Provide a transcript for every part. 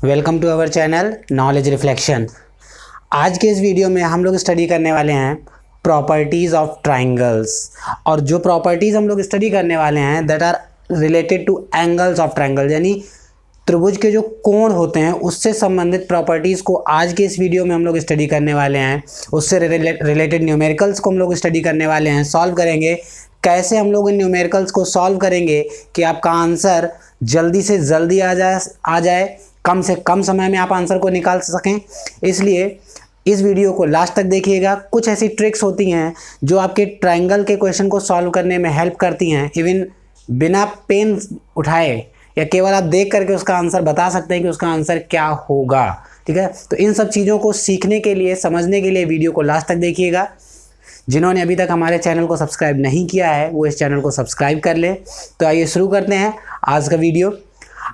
Welcome to our channel knowledge reflection. आज के इस वीडियो में हम लोग स्टडी करने वाले हैं प्रॉपर्टीज़ ऑफ ट्राइंगल्स, और जो प्रॉपर्टीज़ हम लोग स्टडी करने वाले हैं that are related to angles of triangle, यानी त्रिभुज के जो कोण होते हैं उससे संबंधित प्रॉपर्टीज़ को आज के इस वीडियो में हम लोग स्टडी करने वाले हैं। उससे रिलेटेड न्यूमेरिकल्स को हम लोग स्टडी करने वाले हैं, सॉल्व करेंगे। कैसे हम लोग इन न्यूमेरिकल्स को सॉल्व करेंगे कि आपका आंसर जल्दी से जल्दी आ जाए, कम से कम समय में आप आंसर को निकाल सकें। इसलिए इस वीडियो को लास्ट तक देखिएगा। कुछ ऐसी ट्रिक्स होती हैं जो आपके ट्रायंगल के क्वेश्चन को सॉल्व करने में हेल्प करती हैं, इवन बिना पेन उठाए या केवल आप देख करके उसका आंसर बता सकते हैं कि उसका आंसर क्या होगा। ठीक है, तो इन सब चीज़ों को सीखने के लिए, समझने के लिए वीडियो को लास्ट तक देखिएगा। जिन्होंने अभी तक हमारे चैनल को सब्सक्राइब नहीं किया है वो इस चैनल को सब्सक्राइब कर लें। तो आइए शुरू करते हैं आज का वीडियो।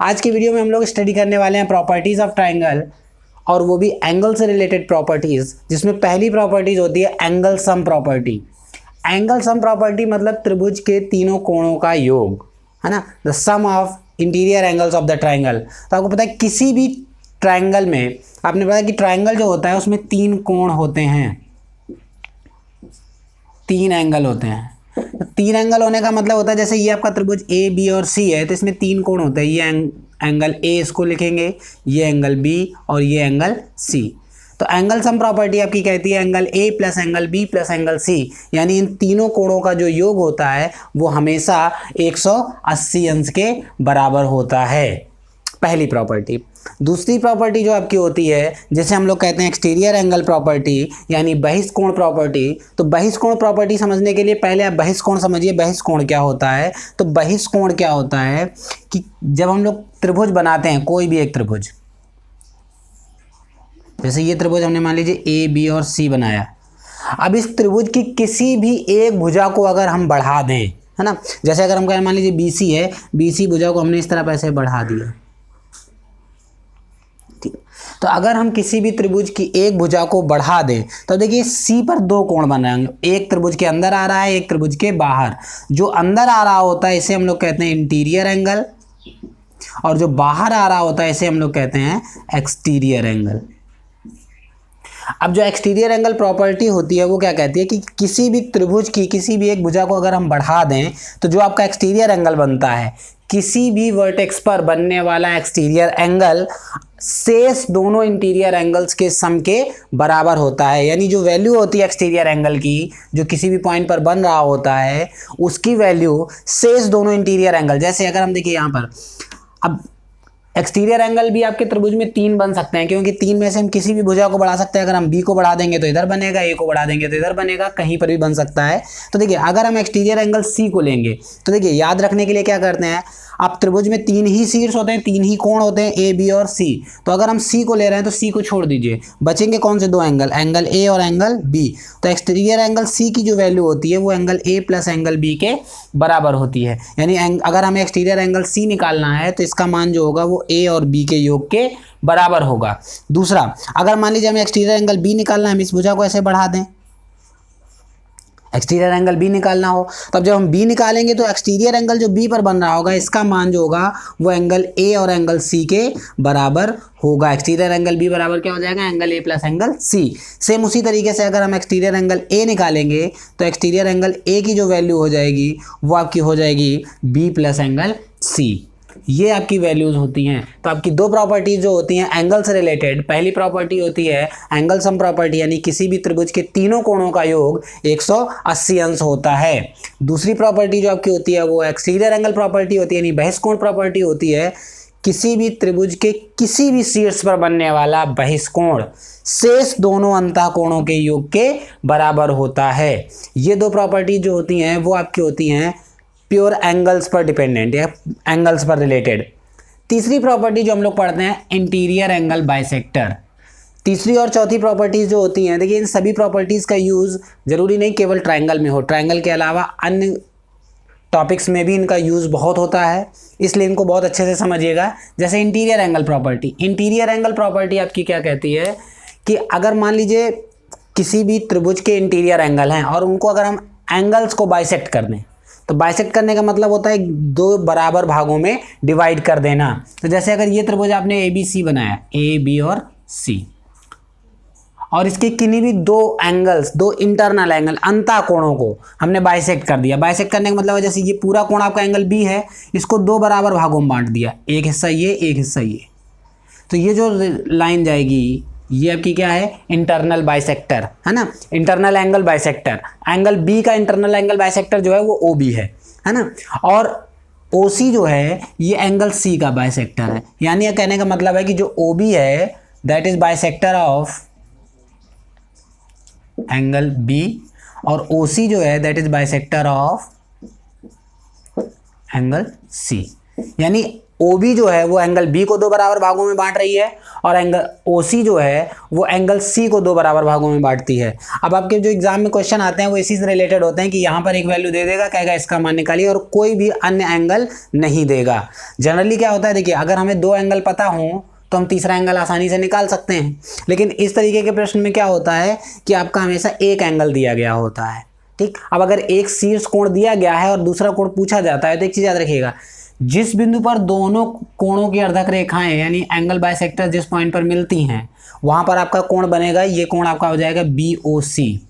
आज की वीडियो में हम लोग स्टडी करने वाले हैं प्रॉपर्टीज़ ऑफ ट्राइंगल, और वो भी एंगल से रिलेटेड प्रॉपर्टीज़, जिसमें पहली प्रॉपर्टीज़ होती है angle sum property. Angle sum property मतलब त्रिभुज के तीनों कोणों का योग, है ना, the sum of interior angles of the triangle. तो आपको पता है किसी भी ट्राइंगल में, आपने पता कि ट्राइंगल जो होता है उसमें तीन कोण होते हैं, तीन एंगल होते हैं। तो तीन एंगल होने का मतलब होता है जैसे ये आपका त्रिभुज ए बी और सी है, तो इसमें तीन कोण होते हैं। ये एंगल ए इसको लिखेंगे, ये एंगल बी और ये एंगल सी। तो एंगल सम प्रॉपर्टी आपकी कहती है angle A plus angle B plus angle C, यानी इन तीनों कोणों का जो योग होता है वो हमेशा 180 अंश के बराबर होता है, पहली प्रॉपर्टी। दूसरी प्रॉपर्टी जो आपकी होती है जैसे हम लोग कहते हैं एक्सटीरियर एंगल प्रॉपर्टी, यानी बहिष्कोण प्रॉपर्टी। तो बहिष्कोण प्रॉपर्टी समझने के लिए पहले आप बहिष्कोण समझिए। बहिष्कोण क्या होता है? तो बहिष्कोण क्या होता है कि जब हम लोग त्रिभुज बनाते हैं, कोई भी एक त्रिभुज, जैसे ये त्रिभुज हमने मान लीजिए ए बी और सी बनाया। अब इस त्रिभुज की किसी भी एक भुजा को अगर हम बढ़ा दें, है ना, जैसे अगर हम कहें मान लीजिए बी सी है, बी सी भुजा को हमने इस तरह पैसे बढ़ा दिया। तो अगर हम किसी भी त्रिभुज की एक भुजा को बढ़ा दें तो देखिए सी पर दो कोण बन रहे हैं, एक त्रिभुज के अंदर आ रहा है, एक त्रिभुज के बाहर। जो अंदर आ रहा होता है इसे हम लोग कहते हैं इंटीरियर एंगल, और जो बाहर आ रहा होता है इसे हम लोग कहते हैं एक्सटीरियर एंगल। अब जो एक्सटीरियर एंगल प्रॉपर्टी होती है वो क्या कहती है कि किसी भी त्रिभुज की किसी भी एक भुजा को अगर हम बढ़ा दें तो जो आपका एक्सटीरियर एंगल बनता है, किसी भी वर्टेक्स पर बनने वाला एक्सटीरियर एंगल शेष दोनों इंटीरियर एंगल्स के सम के बराबर होता है। यानी जो वैल्यू होती है एक्सटीरियर एंगल की, जो किसी भी पॉइंट पर बन रहा होता है, उसकी वैल्यू शेष दोनों इंटीरियर एंगल, जैसे अगर हम देखिए यहाँ पर, अब एक्सटीरियर एंगल भी आपके त्रिभुज में तीन बन सकते हैं, क्योंकि तीन में से हम किसी भी भुजा को बढ़ा सकते हैं। अगर हम बी को बढ़ा देंगे तो इधर बनेगा, ए को बढ़ा देंगे तो इधर बनेगा, कहीं पर भी बन सकता है। तो देखिए अगर हम एक्सटीरियर एंगल सी को लेंगे तो देखिए याद रखने के लिए क्या करते हैं, आप त्रिभुज में तीन ही शीर्ष होते हैं, तीन ही कोण होते हैं, ए बी और सी। तो अगर हम सी को ले रहे हैं तो सी को छोड़ दीजिए, बचेंगे कौन से दो एंगल, एंगल ए और एंगल बी। तो एक्सटीरियर एंगल सी की जो वैल्यू होती है वो angle A plus angle B के बराबर होती है। यानी अगर हमें एक्सटीरियर एंगल सी निकालना है तो इसका मान जो होगा वो ए और बी के योग के बराबर होगा। दूसरा, अगर मान लीजिए हमें एक्सटीरियर एंगल बी निकालना है, हम इस भुजा को ऐसे बढ़ा दें, एक्सटीरियर एंगल बी निकालना हो, तब जब हम बी निकालेंगे तो एक्सटीरियर एंगल जो बी पर बन रहा होगा इसका मान जो होगा वो एंगल ए और एंगल सी के बराबर होगा। एक्सटीरियर एंगल बी बराबर क्या हो जाएगा, angle A plus angle C. Same उसी तरीके से अगर हम एक्सटीरियर एंगल ए निकालेंगे तो एक्सटीरियर एंगल ए की जो वैल्यू हो जाएगी वो आपकी हो जाएगी बी प्लस एंगल सी। ये आपकी वैल्यूज होती हैं। तो आपकी दो प्रॉपर्टीज जो होती हैं एंगल से रिलेटेड, पहली प्रॉपर्टी होती है एंगल सम प्रॉपर्टी, यानी किसी भी त्रिभुज के तीनों कोणों का योग 180 अंश होता है। दूसरी प्रॉपर्टी जो आपकी होती है वो एक्सटीरियर एंगल प्रॉपर्टी होती है, यानी बहिष्कोण प्रॉपर्टी होती है, किसी भी त्रिभुज के किसी भी शीर्ष पर बनने वाला बहिष्कोण शेष दोनों अंतःकोणों के योग के बराबर होता है। ये दो प्रॉपर्टी जो होती हैं वो आपकी होती हैं प्योर एंगल्स पर डिपेंडेंट या एंगल्स पर रिलेटेड। तीसरी प्रॉपर्टी जो हम लोग पढ़ते हैं इंटीरियर एंगल बाइसेक्टर। तीसरी और चौथी प्रॉपर्टीज जो होती हैं, देखिए इन सभी प्रॉपर्टीज का यूज़ जरूरी नहीं केवल ट्रायंगल में हो, ट्रायंगल के अलावा अन्य टॉपिक्स में भी इनका यूज़ बहुत होता है, इसलिए इनको बहुत अच्छे से समझिएगा। जैसे interior angle property, interior angle property आपकी क्या कहती है कि अगर मान लीजिए किसी भी त्रिभुज के इंटीरियर एंगल हैं और उनको अगर हम एंगल्स को बाइसेक्ट कर दें तो बाइसेक्ट करने का मतलब होता है दो बराबर भागों में डिवाइड कर देना। तो जैसे अगर ये त्रिभुज आपने ए बी सी बनाया, ए बी और सी, और इसके किन्हीं भी दो एंगल्स, दो इंटरनल एंगल, अंतः कोणों को हमने बाइसेक्ट कर दिया। बाइसेक्ट करने का मतलब है जैसे ये पूरा कोण आपका एंगल बी है, इसको दो बराबर भागों में बांट दिया, एक हिस्सा ये, एक हिस्सा ये। तो ये जो लाइन जाएगी ये आपकी क्या है, इंटरनल बाइसेक्टर, है ना, internal angle bisector. Angle B का इंटरनल एंगल बाइसेक्टर जो है वो ओ बी है ना। और ओ सी जो है ये एंगल सी का बाइसेक्टर है। यानी यह कहने का मतलब है कि जो ओ बी है that is bisector of angle B, और ओ सी जो है that is bisector of angle C. यानी ओ बी जो है वो एंगल बी को दो बराबर भागों में बांट रही है, और एंगल ओ सी जो है वो एंगल सी को दो बराबर भागों में बांटती है। अब आपके जो एग्जाम में क्वेश्चन आते हैं वो इसी से रिलेटेड होते हैं कि यहाँ पर एक वैल्यू दे देगा, कहेगा इसका मान निकालिए, और कोई भी अन्य एंगल नहीं देगा। जनरली क्या होता है, देखिए अगर हमें दो एंगल पता हो तो हम तीसरा एंगल आसानी से निकाल सकते हैं, लेकिन इस तरीके के प्रश्न में क्या होता है कि आपका हमेशा एक एंगल दिया गया होता है। ठीक, अब अगर एक शीर्ष कोण दिया गया है और दूसरा कोण पूछा जाता है तो एक चीज याद रखिएगा, जिस बिंदु पर दोनों कोणों की अर्धक रेखाएं यानी एंगल बाइसेक्टर जिस पॉइंट पर मिलती हैं वहां पर आपका कोण बनेगा, ये कोण आपका हो जाएगा बी ओ सी।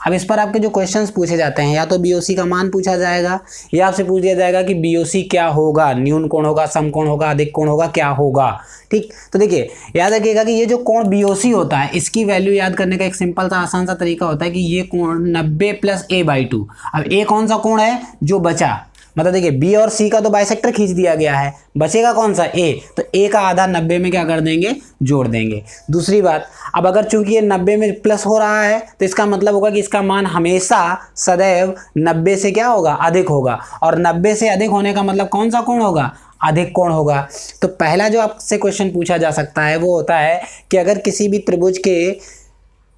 अब इस पर आपके जो क्वेश्चंस पूछे जाते हैं या तो बी ओ सी का मान पूछा जाएगा या आपसे पूछ दिया जाएगा कि बी ओ सी क्या होगा, न्यून कोण होगा, सम कोण होगा, अधिक कोण होगा, क्या होगा। ठीक, तो देखिए याद रखिएगा कि ये जो कोण बी ओ सी होता है इसकी वैल्यू याद करने का एक सिंपल सा आसान सा तरीका होता है कि ये कोण 90 प्लस a/2। अब ए कौन सा कोण है जो बचा, मतलब देखिए बी और सी का तो बाइसेक्टर खींच दिया गया है, बचेगा कौन सा ए, तो ए का आधा 90 में क्या कर देंगे, जोड़ देंगे। दूसरी बात, अब अगर चूंकि ये 90 में प्लस हो रहा है तो इसका मतलब होगा कि इसका मान हमेशा सदैव 90 से क्या होगा, अधिक होगा, और 90 से अधिक होने का मतलब कौन सा कोण होगा, अधिक कोण होगा। तो पहला जो आपसे क्वेश्चन पूछा जा सकता है वो होता है कि अगर किसी भी त्रिभुज के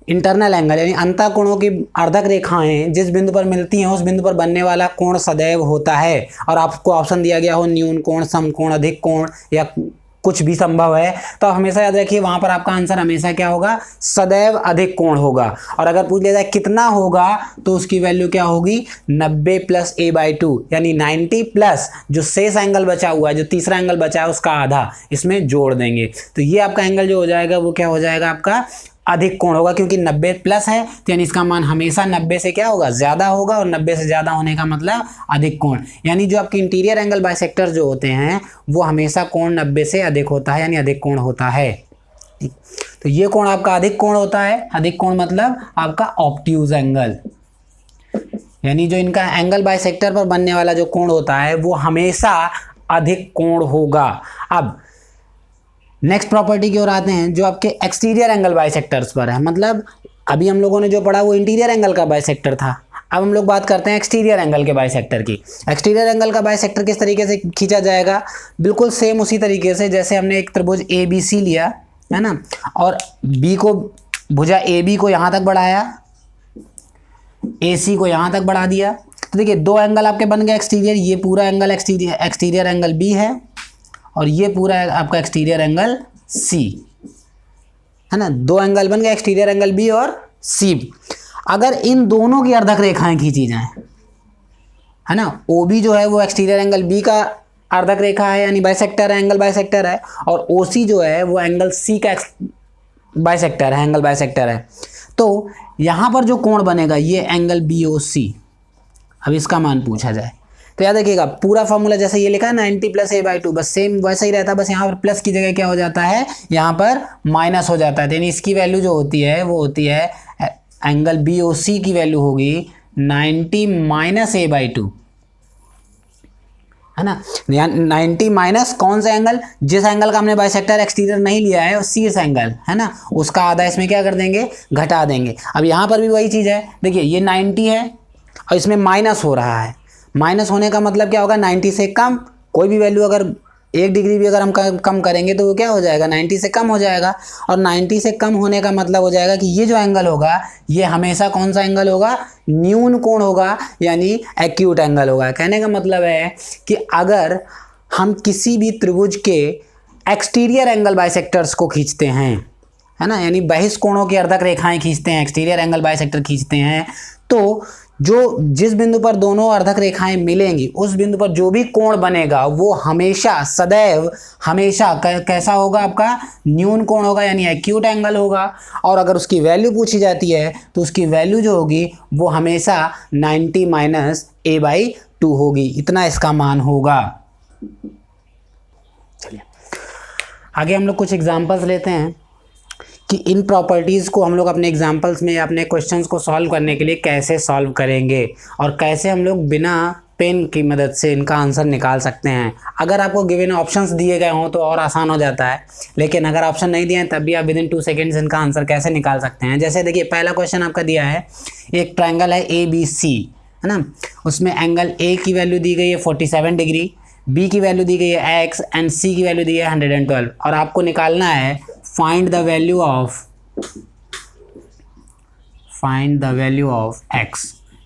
इंटरनल एंगल यानी अंतः कोणों की अर्धक रेखाएं जिस बिंदु पर मिलती हैं उस बिंदु पर बनने वाला कोण सदैव होता है, और आपको ऑप्शन दिया गया हो न्यून कोण, सम कोण, अधिक कोण या कुछ भी संभव है, तो हमेशा याद रखिए वहां पर आपका आंसर हमेशा क्या होगा, सदैव अधिक कोण होगा। और अगर पूछ लिया जाए कितना होगा तो उसकी वैल्यू क्या होगी, 90 प्लस a/2 यानी 90 प्लस जो शेष एंगल बचा हुआ है, जो तीसरा एंगल बचा है उसका आधा इसमें जोड़ देंगे। तो ये आपका एंगल जो हो जाएगा वो क्या हो जाएगा, आपका अधिक कोण होगा, क्योंकि 90 प्लस है तो यानी इसका मान हमेशा 90 से क्या होगा, ज्यादा होगा, और 90 से ज्यादा होने का मतलब अधिक कोण। यानी जो आपके इंटीरियर एंगल बाइसेक्टर जो होते हैं वो हमेशा कोण 90 से अधिक होता है, यानी अधिक कोण होता है। तो ये कोण आपका अधिक कोण होता है। अधिक कोण मतलब आपका ऑब्ट्यूज एंगल, यानी जो इनका एंगल बाइसेक्टर पर बनने वाला जो कोण होता है वो हमेशा अधिक कोण होगा। अब नेक्स्ट प्रॉपर्टी की ओर आते हैं जो आपके एक्सटीरियर एंगल बाइसेक्टर्स पर है। मतलब अभी हम लोगों ने जो पढ़ा वो इंटीरियर एंगल का बाइसेक्टर था, अब हम लोग बात करते हैं एक्सटीरियर एंगल के बाइसेक्टर की। एक्सटीरियर एंगल का बाइसेक्टर किस तरीके से खींचा जाएगा, बिल्कुल सेम उसी तरीके से जैसे हमने एक त्रिभुज ए बी सी लिया है ना, और बी को भुजा ए बी को यहाँ तक बढ़ाया, ए सी को यहाँ तक बढ़ा दिया। तो देखिए दो एंगल आपके बन गए एक्सटीरियर, ये पूरा एंगल एक्सटीरियर एंगल बी है और ये पूरा आपका एक्सटीरियर एंगल सी है ना, दो एंगल बन गए एक्सटीरियर एंगल बी और सी। अगर इन दोनों की अर्धक रेखाएं खींची जाएं है ना, ओ बी जो है वो एक्सटीरियर एंगल बी का अर्धक रेखा है यानी बाइसेक्टर है, एंगल बाइसेक्टर है, और ओ सी जो है वो एंगल सी का बाइसेक्टर है, एंगल बाइसेक्टर है। तो यहाँ पर जो कोण बनेगा ये एंगल बी ओ सी। अब इसका मान पूछा जाए तो याद रखिएगा पूरा फॉर्मूला जैसे ये लिखा है 90 प्लस a/2 बस सेम वैसा ही रहता है, बस यहाँ पर प्लस की जगह क्या हो जाता है, यहाँ पर माइनस हो जाता है। यानी इसकी वैल्यू जो होती है वो होती है एंगल बी ओ सी की वैल्यू होगी 90 माइनस a/2 है ना। 90 माइनस कौन सा एंगल, जिस एंगल का हमने बाइसेक्टर एक्सटीरियर नहीं लिया है और शीर्ष एंगल है ना, उसका आधा इसमें क्या कर देंगे, घटा देंगे। अब यहाँ पर भी वही चीज़ है, देखिए ये 90 है और इसमें माइनस हो रहा है, माइनस होने का मतलब क्या होगा, 90 से कम। कोई भी वैल्यू अगर 1 डिग्री भी अगर हम कम करेंगे तो वो क्या हो जाएगा, 90 से कम हो जाएगा। और 90 से कम होने का मतलब हो जाएगा कि ये जो एंगल होगा ये हमेशा कौन सा एंगल होगा, न्यून कोण होगा, यानी एक्यूट एंगल होगा। कहने का मतलब है कि अगर हम किसी भी त्रिभुज के एक्सटीरियर एंगल बाइसेक्टर्स को खींचते हैं है ना, यानी बहिष्ठ कोणों की अर्धक रेखाएं खींचते हैं, एक्सटीरियर एंगल बाइसेक्टर खींचते हैं, तो जो जिस बिंदु पर दोनों अर्धक रेखाएं मिलेंगी उस बिंदु पर जो भी कोण बनेगा वो हमेशा सदैव हमेशा कैसा होगा, आपका न्यून कोण होगा, यानी एक्यूट एंगल होगा। और अगर उसकी वैल्यू पूछी जाती है तो उसकी वैल्यू जो होगी वो हमेशा 90 माइनस a/2 होगी, इतना इसका मान होगा। चलिए आगे हम लोग कुछ एग्जांपल्स लेते हैं कि इन प्रॉपर्टीज़ को हम लोग अपने एग्जांपल्स में या अपने क्वेश्चंस को सॉल्व करने के लिए कैसे सॉल्व करेंगे और कैसे हम लोग बिना पेन की मदद से इनका आंसर निकाल सकते हैं। अगर आपको गिवन ऑप्शंस दिए गए हों तो और आसान हो जाता है, लेकिन अगर ऑप्शन नहीं दिए हैं तब भी आप विदिन 2 सेकेंड्स इनका आंसर कैसे निकाल सकते हैं। जैसे देखिए पहला क्वेश्चन आपका दिया है, एक ट्रायंगल है ABC, है ना, उसमें एंगल A की वैल्यू दी गई है 47 डिग्री, B की वैल्यू दी गई है x एंड C की वैल्यू दी है 112 और आपको निकालना है find the value of x,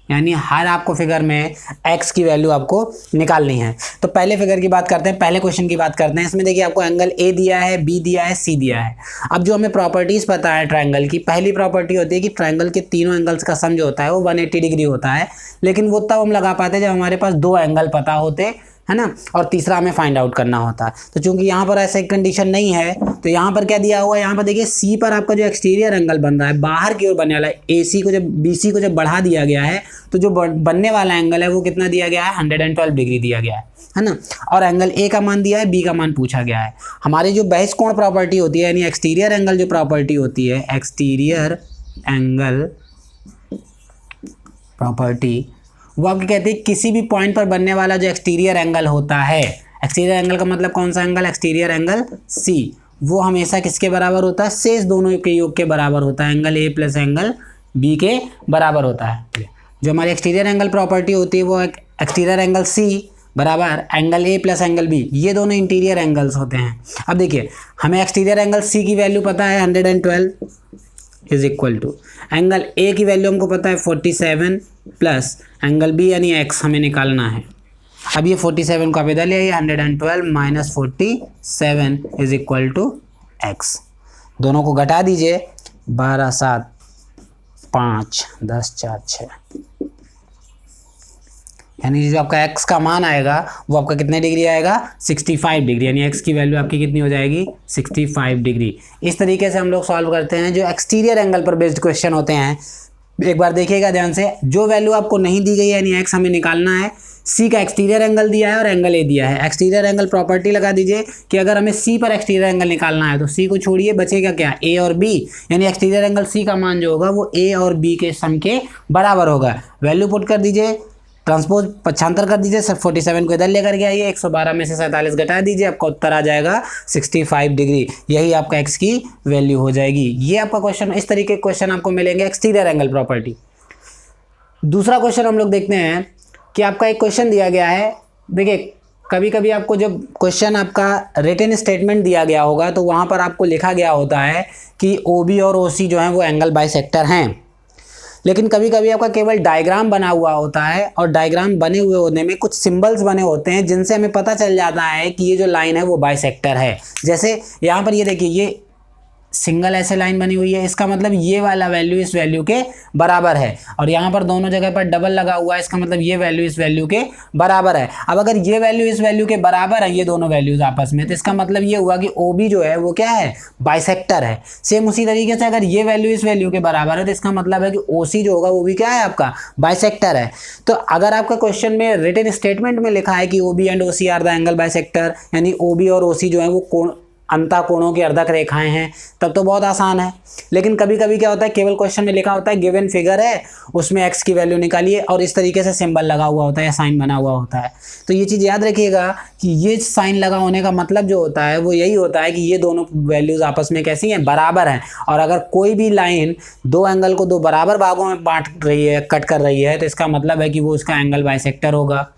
यानी हर आपको फिगर में x की वैल्यू आपको निकालनी है। तो पहले फिगर की बात करते हैं, पहले क्वेश्चन की बात करते हैं। इसमें देखिए आपको एंगल A दिया है, B दिया है, C दिया है। अब जो हमें प्रॉपर्टीज़ पता है ट्रायंगल की, पहली प्रॉपर्टी होती है कि ट्रायंगल के तीनों एंगल्स का सम जो होता है वो 180 डिग्री होता है, लेकिन वो तब हम लगा पाते हैं जब हमारे पास 2 एंगल पता होते, है ना, और तीसरा हमें फाइंड आउट करना होता है। तो चूंकि यहाँ पर ऐसा एक कंडीशन नहीं है तो यहाँ पर क्या दिया हुआ है, यहाँ पर देखिए C पर आपका जो एक्सटीरियर एंगल बन रहा है बाहर की ओर बनने वाला है, AC को जब BC को जब बढ़ा दिया गया है तो जो बनने वाला एंगल है वो कितना दिया गया है, 112 डिग्री दिया गया है ना, और एंगल A का मान दिया है, B का मान पूछा गया है। हमारी जो बहिष कोण प्रॉपर्टी होती है यानी एक्सटीरियर एंगल जो प्रॉपर्टी होती है, एक्सटीरियर एंगल प्रॉपर्टी, वो आपको कहते हैं किसी भी पॉइंट पर बनने वाला जो एक्सटीरियर एंगल होता है, एक्सटीरियर एंगल का मतलब कौन सा एंगल, एक्सटीरियर एंगल C, वो हमेशा किसके बराबर होता है, शेष दोनों के योग के बराबर होता है, angle A plus angle B के बराबर होता है। जो हमारी एक्सटीरियर एंगल प्रॉपर्टी होती है वो एक्सटीरियर एंगल C बराबर angle A plus angle B, ये दोनों इंटीरियर एंगल्स होते हैं। अब देखिए हमें एक्सटीरियर एंगल C की वैल्यू पता है 112 is equal to angle A की वैल्यू हमको पता है 47 प्लस एंगल B यानी x हमें निकालना है। अब ये 47 को आप इधर ले आइए, 112 minus 47 is equal to x, दोनों को घटा दीजिए, 12 7 5 10 4 6, यानी जो आपका x का मान आएगा वो आपका कितने डिग्री आएगा, 65 डिग्री, यानी x की वैल्यू आपकी कितनी हो जाएगी, 65 डिग्री। इस तरीके से हम लोग सॉल्व करते हैं जो एक्सटीरियर एंगल पर बेस्ड क्वेश्चन होते हैं। एक बार देखिएगा ध्यान से, जो वैल्यू आपको नहीं दी गई है यानी x हमें निकालना है, C का एक्सटीरियर एंगल दिया है और एंगल A दिया है। एक्सटीरियर एंगल प्रॉपर्टी लगा दीजिए कि अगर हमें C पर एक्सटीरियर एंगल निकालना है तो C को छोड़िए, बचेगा क्या, A और B, यानी एक्सटीरियर एंगल C का मान जो होगा वो A और B के सम के बराबर होगा। वैल्यू पुट कर दीजिए, ट्रांसपोज पक्षांतर कर दीजिए, सर 47 को इधर लेकर के आइए, 112 में से 47 घटा दीजिए, आपका उत्तर आ जाएगा 65 डिग्री, यही आपका x की वैल्यू हो जाएगी। ये आपका क्वेश्चन, इस तरीके के क्वेश्चन आपको मिलेंगे एक्सटीरियर एंगल प्रॉपर्टी। दूसरा क्वेश्चन हम लोग देखते हैं कि आपका एक क्वेश्चन दिया गया है। देखिए कभी कभी आपको जब क्वेश्चन आपका रिटन स्टेटमेंट दिया गया होगा तो वहाँ पर आपको लिखा गया होता है कि OB और OC जो है वो एंगल बाइसेक्टर हैं, लेकिन कभी कभी आपका केवल डायग्राम बना हुआ होता है और डायग्राम बने हुए होने में कुछ सिंबल्स बने होते हैं जिनसे हमें पता चल जाता है कि ये जो लाइन है वो बाइसेक्टर है। जैसे यहाँ पर ये देखिए, ये सिंगल ऐसे लाइन बनी हुई है, इसका मतलब ये वाला वैल्यू इस वैल्यू के बराबर है, और यहाँ पर दोनों जगह पर डबल लगा हुआ है, इसका मतलब ये वैल्यू इस वैल्यू के बराबर है। अब अगर ये वैल्यू इस वैल्यू के बराबर है, ये दोनों वैल्यूज आपस में, तो इसका मतलब ये हुआ कि OB जो है वो क्या है, बाइसेक्टर है। सेम उसी तरीके से अगर ये वैल्यू इस वैल्यू के बराबर है तो इसका मतलब है कि OC जो होगा वो भी क्या है, आपका बाइसेक्टर है। तो अगर आपका क्वेश्चन में रिटन स्टेटमेंट में लिखा है कि OB and OC are the angle bisector, यानी OB और OC जो है वो कोण अंता कोणों की अर्धक रेखाएं हैं, तब तो बहुत आसान है। लेकिन कभी कभी क्या होता है, केवल क्वेश्चन में लिखा होता है गिवन फिगर है, उसमें x की वैल्यू निकालिए, और इस तरीके से सिंबल लगा हुआ होता है या साइन बना हुआ होता है। तो ये चीज़ याद रखिएगा कि ये साइन लगा होने का मतलब जो होता है वो यही होता है कि ये दोनों वैल्यूज़ आपस में कैसी हैं, बराबर हैं। और अगर कोई भी लाइन दो एंगल को दो बराबर भागों में बांट रही है, कट कर रही है, तो इसका मतलब है कि वो उसका एंगल बाइसेक्टर होगा।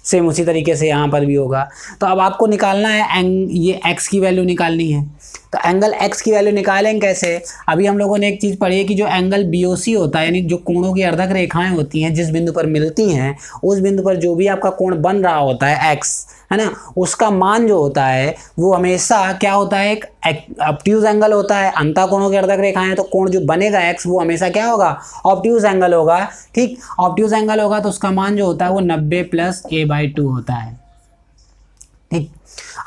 सेम उसी तरीके से यहाँ पर भी होगा। तो अब आपको निकालना है ये x की वैल्यू निकालनी है। तो एंगल x की वैल्यू निकालेंगे कैसे? अभी हम लोगों ने एक चीज़ पढ़ी है कि जो एंगल BOC होता है, यानी जो कोणों की अर्धक रेखाएं होती हैं जिस बिंदु पर मिलती हैं, उस बिंदु पर जो भी आपका कोण बन रहा होता है x, है ना, उसका मान जो होता है वो हमेशा क्या होता है, एक ऑब्ट्यूज एंगल होता है। अंतः कोणों की अर्धक रेखाएं हैं तो कोण जो बनेगा x वो हमेशा क्या होगा, ऑब्ट्यूज एंगल होगा। ठीक, ऑब्ट्यूज एंगल होगा तो उसका मान जो होता है वो 90 + a/2 होता है। ठीक,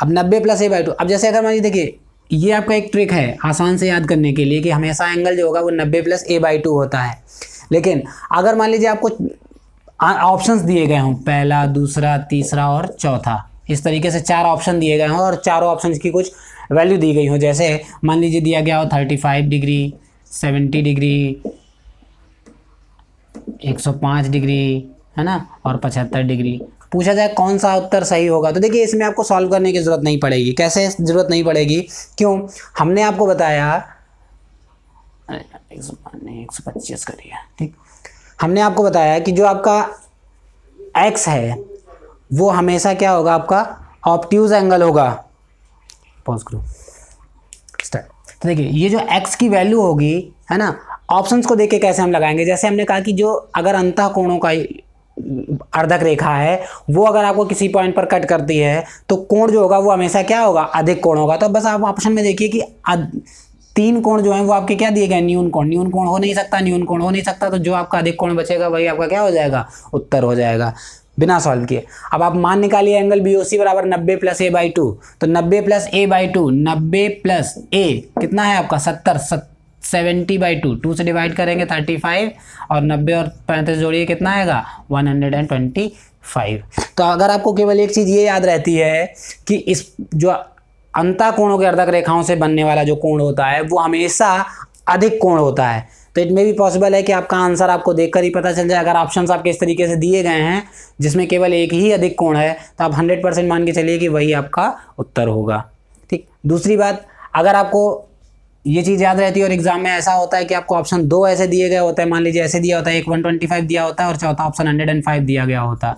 अब 90 + a/2, अब जैसे अगर मान लीजिए देखिए ये आपका एक ट्रिक है आसान से याद करने के लिए कि हमेशा एंगल जो होगा वो 90 + a/2 होता है। लेकिन अगर मान लीजिए आपको ऑप्शंस दिए गए हों, पहला, दूसरा, तीसरा और चौथा, इस तरीके से 4 ऑप्शन दिए गए हों और चारों ऑप्शंस की कुछ वैल्यू दी गई हो, जैसे मान लीजिए दिया गया हो 35 डिग्री, 70 डिग्री, 105 डिग्री, है ना, और 75 डिग्री, पूछा जाए कौन सा उत्तर सही होगा, तो देखिए इसमें आपको सॉल्व करने की ज़रूरत नहीं पड़ेगी। कैसे ज़रूरत नहीं पड़ेगी? क्यों? हमने आपको बताया 125 करिए। ठीक, हमने आपको बताया कि जो आपका x है वो हमेशा क्या होगा, आपका ऑब्ट्यूज एंगल होगा। पॉज करो, स्टार्ट। तो देखिए ये जो x की वैल्यू होगी, है ना, ऑप्शंस को देख के कैसे हम लगाएंगे, जैसे हमने कहा कि जो अगर अंतः कोणों का अर्धक रेखा है वो अगर आपको किसी पॉइंट पर कट करती है तो कोण जो होगा वो हमेशा क्या होगा, अधिक कोण होगा। तो बस आप ऑप्शन में देखिए कि 3 कोण जो हैं वो आपके क्या दिए गए, न्यून कोण। न्यून कोण हो नहीं सकता, न्यून कोण हो नहीं सकता, तो जो आपका अधिक कोण बचेगा वही आपका क्या हो जाएगा, उत्तर हो जाएगा, बिना सॉल्व किए। अब आप मान निकालिए एंगल BOC बराबर 90 + a/2। तो 90 + a/2, 90 + a कितना है आपका 70/2, 2 से डिवाइड करेंगे 35, और 90 और 35 जोड़िए कितना आएगा, 125। तो अगर आपको केवल एक चीज़ ये याद रहती है कि इस जो अंतः कोणों के अर्धक रेखाओं से बनने वाला जो कोण होता है वो हमेशा अधिक कोण होता है, तो इट में भी पॉसिबल है कि आपका आंसर आपको देखकर ही पता चल जाए। अगर ऑप्शंस आपके इस तरीके से दिए गए हैं जिसमें केवल एक ही अधिक कोण है तो आप 100% मान के चलिए कि वही आपका उत्तर होगा। ठीक, दूसरी बात, अगर आपको ये चीज़ याद रहती है और एग्जाम में ऐसा होता है कि आपको ऑप्शन 2 ऐसे दिए गए होते हैं, मान लीजिए ऐसे दिया होता है, एक 125 दिया होता है और चौथा ऑप्शन 105 दिया गया होता,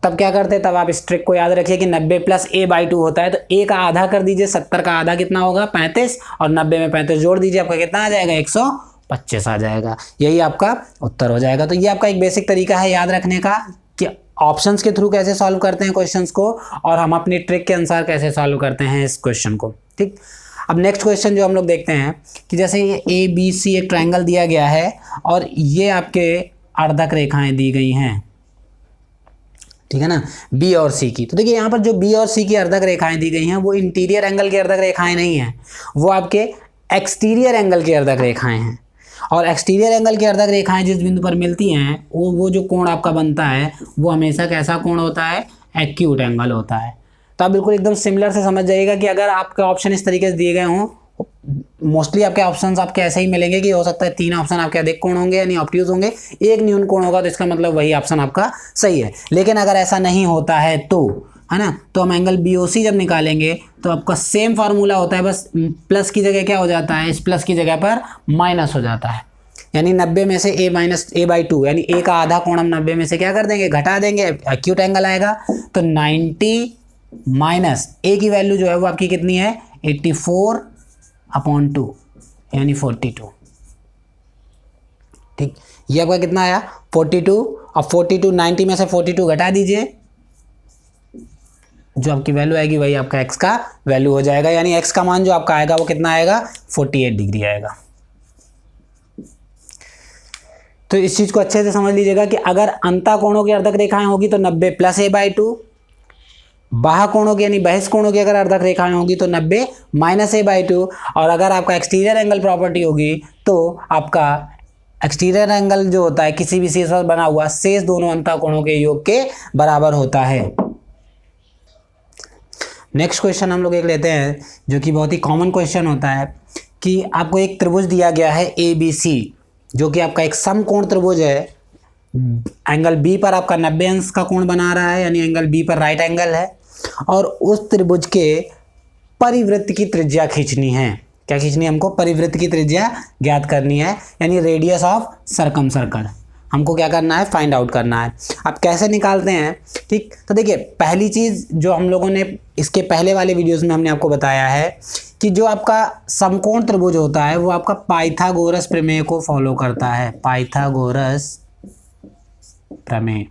तब क्या करते हैं, तब आप इस ट्रिक को याद रखिए कि 90 + a/2 होता है, तो a का आधा कर दीजिए, 70 का आधा कितना होगा 35, और 90 में 35 जोड़ दीजिए, आपका कितना आ जाएगा 125 आ जाएगा, यही आपका उत्तर हो जाएगा। तो ये आपका एक बेसिक तरीका है याद रखने का कि ऑप्शंस के थ्रू कैसे सॉल्व करते हैं क्वेश्चंस को और हम अपनी ट्रिक के अनुसार कैसे सॉल्व करते हैं इस क्वेश्चन को। ठीक, अब नेक्स्ट क्वेश्चन जो हम लोग देखते हैं कि जैसे ये ABC एक ट्रायंगल दिया गया है और ये आपके अर्धक रेखाएं दी गई हैं, ठीक है ना, B और C की। तो देखिए यहाँ पर जो B और C की अर्धक रेखाएं दी गई हैं वो इंटीरियर एंगल की अर्धक रेखाएं नहीं हैं, वो आपके एक्सटीरियर एंगल की अर्धक रेखाएं हैं। और एक्सटीरियर एंगल की अर्धक रेखाएं जिस बिंदु पर मिलती हैं वो जो कोण आपका बनता है वो हमेशा कैसा कोण होता है, एक्यूट एंगल होता है। तो आप बिल्कुल एकदम सिमिलर से समझ जाइएगा कि अगर आपके ऑप्शन इस तरीके से दिए गए हों, मोस्टली आपके ऑप्शंस आपके ऐसे ही मिलेंगे कि हो सकता है 3 ऑप्शन आपके अधिक कोण होंगे यानी ऑब्ट्यूज होंगे, 1 न्यून कोण होगा, तो इसका मतलब वही ऑप्शन आपका सही है। लेकिन अगर ऐसा नहीं होता है तो, है ना, तो हम एंगल BOC जब निकालेंगे तो आपका सेम फार्मूला होता है, बस प्लस की जगह क्या हो जाता है, इस प्लस की जगह पर माइनस हो जाता है, यानी 90 में से a - a/2 यानी a का आधा कोण हम 90 में से क्या कर देंगे, घटा देंगे, एक्यूट एंगल आएगा। तो 90 माइनस a की वैल्यू जो है वो आपकी कितनी है, 84/2 यानी 42। ठीक, ये आपका कितना आया 42, और 42 90 में से 42 घटा दीजिए, जो आपकी वैल्यू आएगी वही आपका x का वैल्यू हो जाएगा, यानी x का मान जो आपका आएगा वो कितना आएगा, 48 डिग्री आएगा। तो इस चीज को अच्छे से समझ लीजिएगा कि अगर अंतः कोणों की अर्धक रेखाएं होगी तो 90 + a/2, बाह्य कोणों की यानी बहिष कोणों की अगर अर्धक रेखाएं होगी तो 90 - a/2, और अगर आपका एक्सटीरियर एंगल प्रॉपर्टी होगी तो आपका एक्सटीरियर एंगल जो होता है किसी भी शेष पर बना हुआ शेष दोनों अंतः कोणों के योग के बराबर होता है। नेक्स्ट क्वेश्चन हम लोग एक लेते हैं जो कि बहुत ही कॉमन क्वेश्चन होता है कि आपको एक त्रिभुज दिया गया है ABC जो कि आपका एक समकोण त्रिभुज है, एंगल B पर आपका 90 अंश का कोण बना रहा है, यानी एंगल B पर राइट एंगल है, और उस त्रिभुज के परिवृत्त की त्रिज्या खींचनी है। क्या खींचनी है हमको, परिवृत्त की त्रिज्या ज्ञात करनी है, यानी रेडियस ऑफ सर्कम सर्कल। हमको क्या करना है, फाइंड आउट करना है। अब कैसे निकालते हैं, ठीक, तो देखिए पहली चीज़ जो हम लोगों ने इसके पहले वाले वीडियोस में हमने आपको बताया है कि जो आपका समकोण त्रिभुज होता है वो आपका पाइथागोरस प्रमेय को फॉलो करता है। पाइथागोरस प्रमेय,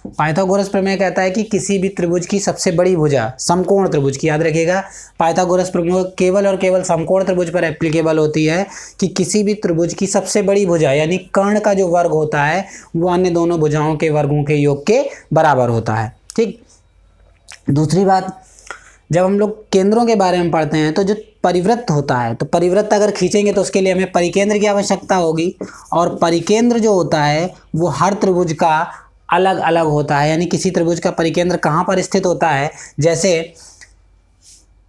पाइथागोरस प्रमेय कहता है कि किसी भी त्रिभुज की सबसे बड़ी भुजा, समकोण त्रिभुज की, याद रखिएगा पाइथागोरस प्रमेय केवल और केवल समकोण त्रिभुज पर एप्लीकेबल होती है कि किसी भी त्रिभुज की सबसे बड़ी भुजा यानी कर्ण का जो वर्ग होता है वो अन्य दोनों भुजाओं के वर्गों के योग के बराबर होता है। ठीक, दूसरी बात, जब हम लोग केंद्रों के बारे में पढ़ते हैं तो जो परिवृत्त होता है, तो परिवृत्त अगर खींचेंगे तो उसके लिए हमें परिकेंद्र की आवश्यकता होगी, और परिकेंद्र जो होता है वो हर त्रिभुज का अलग अलग होता है। यानी किसी त्रिभुज का परिकेंद्र कहाँ पर स्थित होता है, जैसे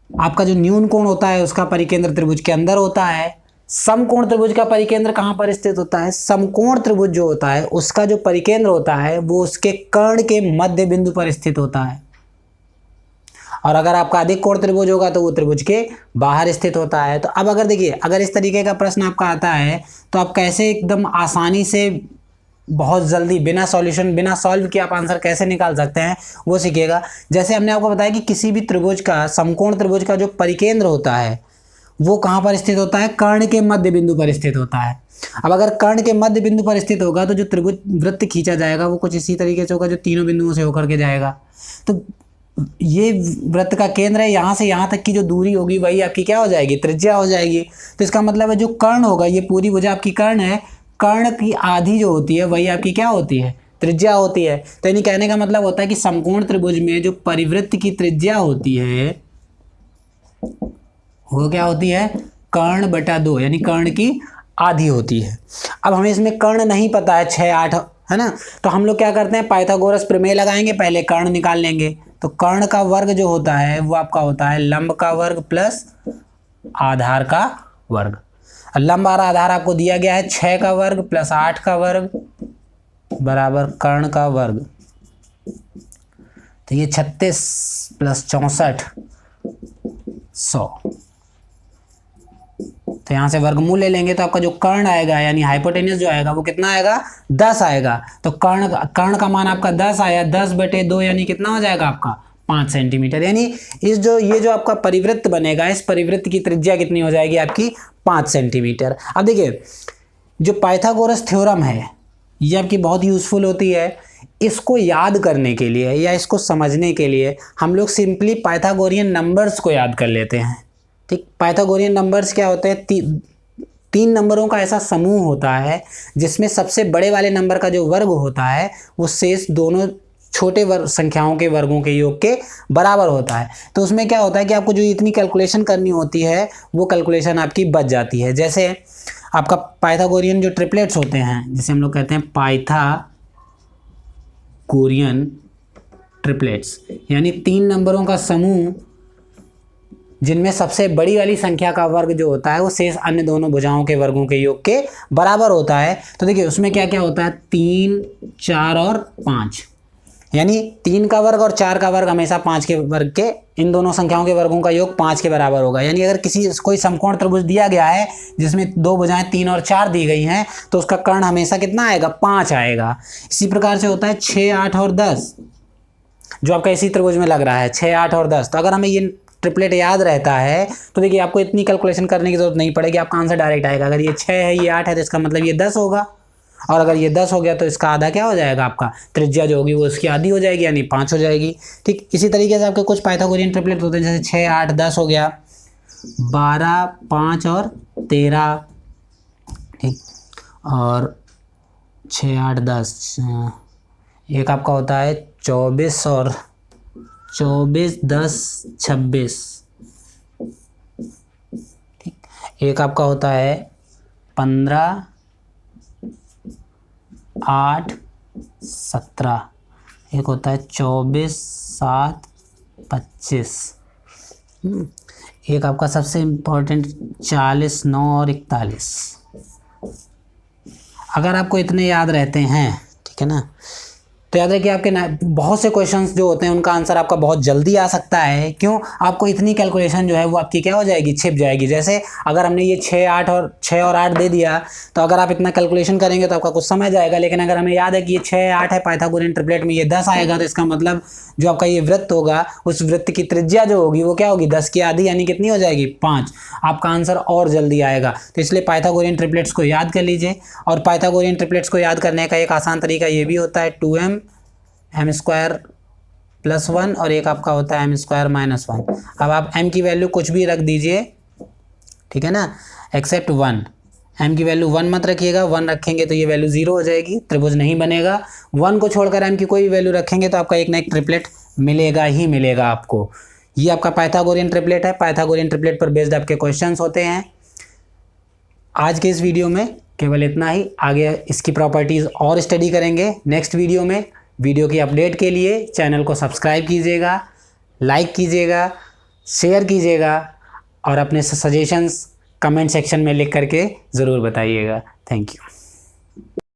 आपका जो न्यून कोण होता है उसका परिकेंद्र त्रिभुज के अंदर होता है। समकोण त्रिभुज का परिकेंद्र कहाँ पर स्थित होता है, समकोण त्रिभुज जो होता है उसका जो परिकेंद्र होता है वो उसके कर्ण के मध्य बिंदु पर स्थित होता है। और अगर आपका अधिक कोण त्रिभुज होगा तो वो त्रिभुज के बाहर स्थित होता है। तो अब अगर देखिए, अगर इस तरीके का प्रश्न आपका आता है तो आप कैसे एकदम आसानी से, बहुत जल्दी, बिना सॉल्यूशन, बिना सॉल्व किए आप आंसर कैसे निकाल सकते हैं वो सीखिएगा। जैसे हमने आपको बताया कि किसी भी त्रिभुज का, समकोण त्रिभुज का जो परिकेंद्र होता है वो कहाँ पर स्थित होता है, कर्ण के मध्य बिंदु पर स्थित होता है। अब अगर कर्ण के मध्य बिंदु पर स्थित होगा तो जो त्रिभुज वृत्त खींचा जाएगा वो कुछ इसी तरीके से होगा जो तीनों बिंदुओं से होकर के जाएगा। तो ये वृत्त का केंद्र है, यहाँ से यहाँ तक की जो दूरी होगी वही आपकी क्या हो जाएगी, त्रिज्या हो जाएगी। तो इसका मतलब है जो कर्ण होगा, ये पूरी भुजा आपकी कर्ण है, कर्ण की आधी जो होती है वही आपकी क्या होती है, त्रिज्या होती है। तो यानी कहने का मतलब होता है कि समकोण त्रिभुज में जो परिवृत्त की त्रिज्या होती है वो क्या होती है, कर्ण बटा 2, यानी कर्ण की आधी होती है। अब हमें इसमें कर्ण नहीं पता है, 6, 8 है ना, तो हम लोग क्या करते हैं, पाइथागोरस प्रमेय लगाएंगे, पहले कर्ण निकाल लेंगे। तो कर्ण का वर्ग जो होता है वो आपका होता है लंब का वर्ग प्लस आधार का वर्ग। लंब और आधार आपको दिया गया है 6 का वर्ग प्लस 8 का वर्ग बराबर कर्ण का वर्ग। तो ये 36 प्लस 64 100। तो यहाँ से वर्गमूल ले लेंगे तो आपका जो कर्ण आएगा यानी हाइपोटेन्यूस जो आएगा वो कितना आएगा, 10 आएगा। तो कर्ण का मान आपका 10 आया, 10/2 यानी कितना हो जाएगा आपका 5 सेंटीमीटर। यानी ये जो आपका परिवृत्त बनेगा, इस परिवृत्त की त्रिज्या कितनी हो जाएगी आपकी, 5 सेंटीमीटर। अब देखिए जो पाइथागोरस थ्योरम है ये आपकी बहुत यूजफुल होती है। इसको याद करने के लिए या इसको समझने के लिए हम लोग सिंपली पाइथागोरियन नंबर्स को याद कर लेते हैं। ठीक, पाइथागोरियन नंबर्स क्या होते हैं, तीन नंबरों का ऐसा समूह होता है जिसमें सबसे बड़े वाले नंबर का जो वर्ग होता है वो शेष दोनों छोटे संख्याओं के वर्गों के योग के बराबर होता है। तो उसमें क्या होता है कि आपको जो इतनी कैलकुलेशन करनी होती है वो कैलकुलेशन आपकी बच जाती है। जैसे आपका पाइथागोरियन जो ट्रिपलेट्स होते हैं, जिसे हम लोग कहते हैं पाइथागोरियन ट्रिपलेट्स, यानी 3 नंबरों का समूह जिनमें सबसे बड़ी वाली संख्या का वर्ग जो होता है वो शेष अन्य दोनों भुजाओं के वर्गों के योग के बराबर होता है। तो देखिए उसमें क्या क्या होता है, 3, 4 और 5, यानी 3 का वर्ग और 4 का वर्ग हमेशा 5 के वर्ग के, इन दोनों संख्याओं के वर्गों का योग 5 के बराबर होगा। यानी अगर कोई समकोण त्रिभुज दिया गया है जिसमें 2 भुजाएं 3 और 4 दी गई हैं तो उसका कर्ण हमेशा कितना आएगा, 5 आएगा। इसी प्रकार से होता है 6, 8 और 10 जो आपका इसी त्रिभुज में लग रहा है, 6, 8 और 10। तो अगर हमें ये ट्रिपलेट याद रहता है तो देखिए आपको इतनी कैलकुलेशन करने की जरूरत नहीं पड़ेगी, आपका आंसर डायरेक्ट आएगा। अगर ये 6 है, ये 8 है तो इसका मतलब ये 10 होगा, और अगर ये 10 हो गया तो इसका आधा क्या हो जाएगा, आपका त्रिज्या जो होगी वो उसकी आधी हो जाएगी यानी 5 हो जाएगी। ठीक, इसी तरीके से आपके कुछ पाइथागोरियन ट्रिपलेट होते हैं, जैसे 6, 8, 10 हो गया, 12, 5 और 13। ठीक, और 6, 8, 10, एक आपका होता है 24 और 24, 10, 26। ठीक, एक आपका होता है 15, 8, 17। एक होता है 24, 7, 25। एक आपका सबसे इम्पोर्टेंट 40, 9 और 41। अगर आपको इतने याद रहते हैं, ठीक है ना, तो याद रखिए आपके बहुत से क्वेश्चंस जो होते हैं उनका आंसर आपका बहुत जल्दी आ सकता है। क्यों? आपको इतनी कैलकुलेशन जो है वो आपकी क्या हो जाएगी, छिप जाएगी। जैसे अगर हमने ये 6 और 8 दे दिया तो अगर आप इतना कैलकुलेशन करेंगे तो आपका कुछ समय जाएगा। लेकिन अगर हमें याद है कि ये 6 8 है, पाइथागोरियन ट्रिपलेट में ये 10 आएगा, तो इसका मतलब जो आपका ये वृत्त होगा उस वृत्त की त्रिज्या जो होगी वो क्या होगी, 10 की आधी, यानी कितनी हो जाएगी, 5। आपका आंसर और जल्दी आएगा। तो इसलिए पाइथागोरियन ट्रिपलेट्स को याद कर लीजिए। और पाइथागोरियन ट्रिपलेट्स को याद करने का एक आसान तरीका ये भी होता है 2m m² + 1 और एक आपका होता है m² - 1। अब आप m की वैल्यू कुछ भी रख दीजिए, ठीक है ना, एक्सेप्ट 1। m की वैल्यू 1 मत रखिएगा, 1 रखेंगे तो ये वैल्यू 0 हो जाएगी, त्रिभुज नहीं बनेगा। 1 को छोड़कर m की कोई भी वैल्यू रखेंगे तो आपका एक ना एक ट्रिपलेट मिलेगा ही मिलेगा आपको। ये आपका पाइथागोरियन ट्रिपलेट है। पाइथागोरियन ट्रिपलेट पर बेस्ड आपके क्वेश्चंस होते हैं। आज के इस वीडियो में केवल इतना ही, आगे इसकी प्रॉपर्टीज़ और स्टडी करेंगे नेक्स्ट वीडियो में। वीडियो की अपडेट के लिए चैनल को सब्सक्राइब कीजिएगा, लाइक कीजिएगा, शेयर कीजिएगा और अपने सजेशंस कमेंट सेक्शन में लिख करके ज़रूर बताइएगा। Thank you.